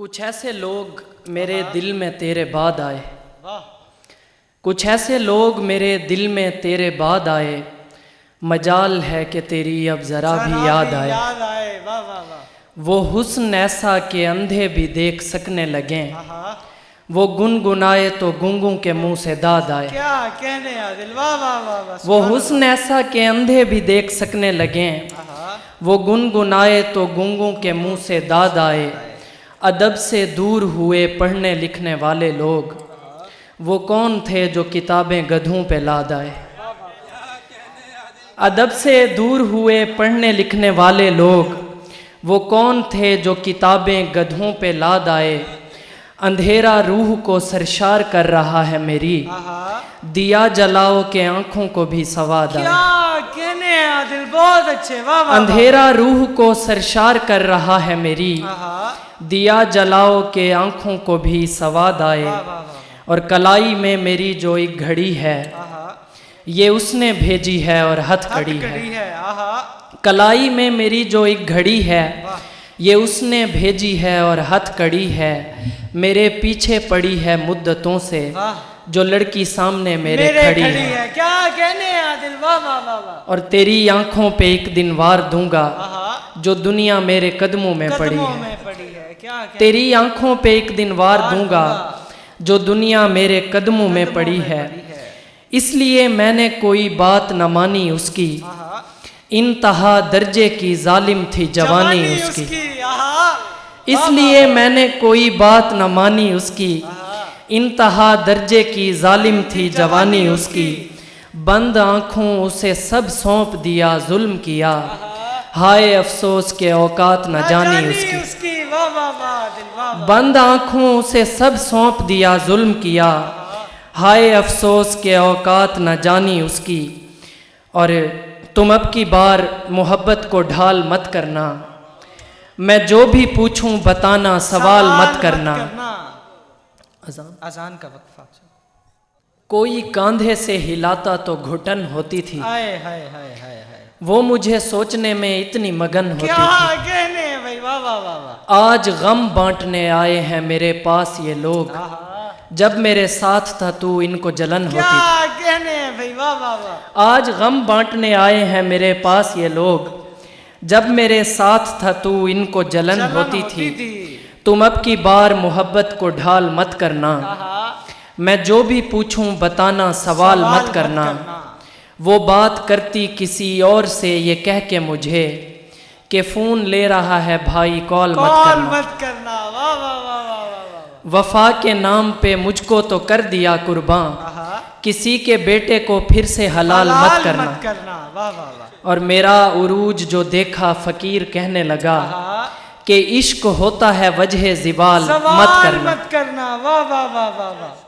کچھ ایسے لوگ میرے دل میں تیرے بعد آئے، کچھ ایسے لوگ میرے دل میں تیرے بعد آئے، مجال ہے کہ تیری اب ذرا بھی یاد آئے۔ وہ حسن ایسا کہ اندھے بھی دیکھ سکنے لگیں، وہ گنگنائے تو گنگوں کے منہ سے داد آئے۔ کیا کہنے عادل، واہ واہ واہ واہ۔ وہ حسن ایسا کہ اندھے بھی دیکھ سکنے لگیں، وہ گنگنائے تو گنگوں کے منہ سے داد آئے۔ ادب سے دور ہوئے پڑھنے لکھنے والے لوگ، وہ کون تھے جو کتابیں گدھوں پہ لاد آئے۔ ادب سے دور ہوئے پڑھنے لکھنے والے لوگ، وہ کون تھے جو کتابیں گدھوں پہ لاد آئے۔ اندھیرا روح کو سرشار کر رہا ہے میری، دیا جلاؤ کہ آنکھوں کو بھی سواد آئے۔ کیا کہنے عادل، بہت اچھے، واہ واہ۔ اندھیرا روح کو سرشار کر رہا ہے میری، دیا جلاؤ کہ آنکھوں کو بھی سواد آئے۔ اور کلائی میں میری جو ایک گھڑی ہے، یہ اس نے بھیجی ہے اور ہتھ کڑی ہے۔ کلائی میں میری جو ایک گھڑی ہے، یہ اس نے بھیجی ہے اور ہتھ کڑی ہے۔ میرے پیچھے پڑی ہے مدتوں سے، جو لڑکی سامنے میرے کھڑی ہے۔ کیا کہنے عادل، واہ واہ واہ۔ اور تیری آنکھوں پہ ایک دن وار دوں گا، جو دنیا میرے قدموں میں پڑی ہے۔ تیری آنکھوں پہ ایک دن وار دوں گا، جو دنیا میرے قدموں میں پڑی ہے۔ اس لیے میں نے کوئی بات نہ مانی اس کی، انتہا درجے کی ظالم تھی جوانی اس کی۔ اس لیے میں نے کوئی بات نہ مانی اس کی، انتہا درجے کی ظالم تھی جوانی اس کی۔ بند آنکھوں اسے سب سونپ دیا، ظلم کیا، ہائے افسوس کے اوقات نہ جانی اس کی۔ بند آنکھوں اسے سب سونپ دیا، ظلم کیا، ہائے افسوس کے اوقات نہ جانی اس کی۔ اور تم اب کی بار محبت کو ڈھال مت کرنا، میں جو بھی پوچھوں بتانا، سوال مت کرنا۔ اذان کا وقفہ۔ کوئی کاندھے سے ہلاتا تو گھٹن ہوتی تھی، وہ مجھے سوچنے میں اتنی مگن ہوتی تھی۔ کہنے بھائی، واہ واہ واہ۔ آج غم بانٹنے آئے ہیں میرے پاس یہ لوگ، جب میرے ساتھ تھا تو ان کو جلن ہوتی تھی۔ کیا کہنے بھائی، واہ واہ واہ۔ آج غم بانٹنے آئے ہیں میرے پاس یہ لوگ، جب میرے ساتھ تھا تو ان کو جلن ہوتی تھی۔ تم اب کی بار محبت کو ڈھال مت کرنا، میں جو بھی پوچھوں بتانا، سوال مت کرنا۔ وہ بات کرتی کسی اور سے یہ کہہ کے مجھے، کہ فون لے رہا ہے بھائی کال مت کرنا۔ وفا کے نام پہ مجھ کو تو کر دیا قرباں، کسی کے بیٹے کو پھر سے حلال مت کرنا۔ اور میرا عروج جو دیکھا فقیر کہنے لگا، کہ عشق ہوتا ہے وجہ زوال مت کرنا۔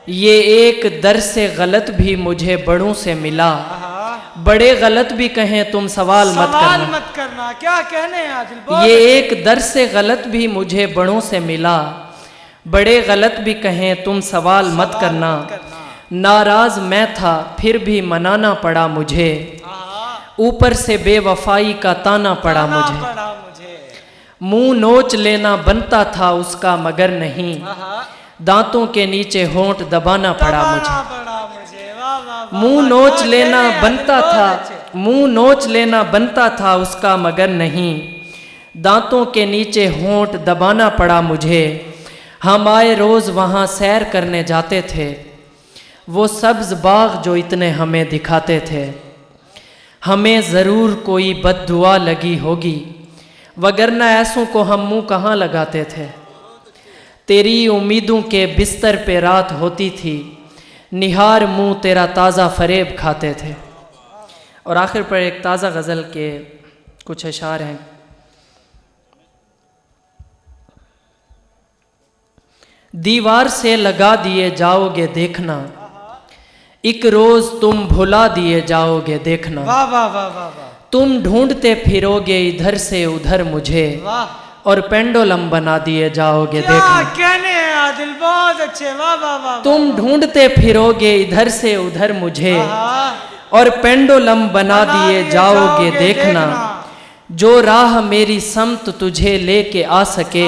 یہ ایک در سے غلط بھی مجھے بڑوں سے ملا، بڑے غلط بھی کہیں تم سوال مت کرنا۔ کیا کہنے عادل، یہ ایک در سے غلط بھی مجھے بڑوں سے ملا، بڑے غلط بھی کہیں تم سوال مت کرنا۔ ناراض میں تھا پھر بھی منانا پڑا مجھے، اوپر سے بے وفائی کا تانا پڑا مجھے۔ منہ نوچ لینا بنتا تھا اس کا مگر نہیں، دانتوں کے نیچے ہونٹ دبانا پڑا مجھے۔ منہ نوچ لینا بنتا تھا اس کا مگر نہیں، دانتوں کے نیچے ہونٹ دبانا پڑا مجھے۔ ہم آئے روز وہاں سیر کرنے جاتے تھے، وہ سبز باغ جو اتنے ہمیں دکھاتے تھے۔ ہمیں ضرور کوئی بد دعا لگی ہوگی، وگرنہ ایسوں کو ہم منہ کہاں لگاتے تھے۔ تیری امیدوں کے بستر پہ رات ہوتی تھی، نہار منہ تیرا تازہ فریب کھاتے تھے۔ اور آخر پر ایک تازہ غزل کے کچھ اشعار ہیں۔ دیوار سے لگا دیے جاؤ گے دیکھنا، ایک روز تم بھلا دیے جاؤ گے دیکھنا۔ تم ڈھونڈتے پھرو گے ادھر سے ادھر مجھے، اور پینڈولم بنا دیے جاؤ گے دیکھنا۔ کہنے عادل، بہت اچھے، واہ واہ واہ۔ تم ڈھونڈتے پھرو گے ادھر سے ادھر مجھے، اور پینڈولم بنا دیے جاؤ گے دیکھنا۔ جو راہ میری سمت تجھے لے کے آ سکے،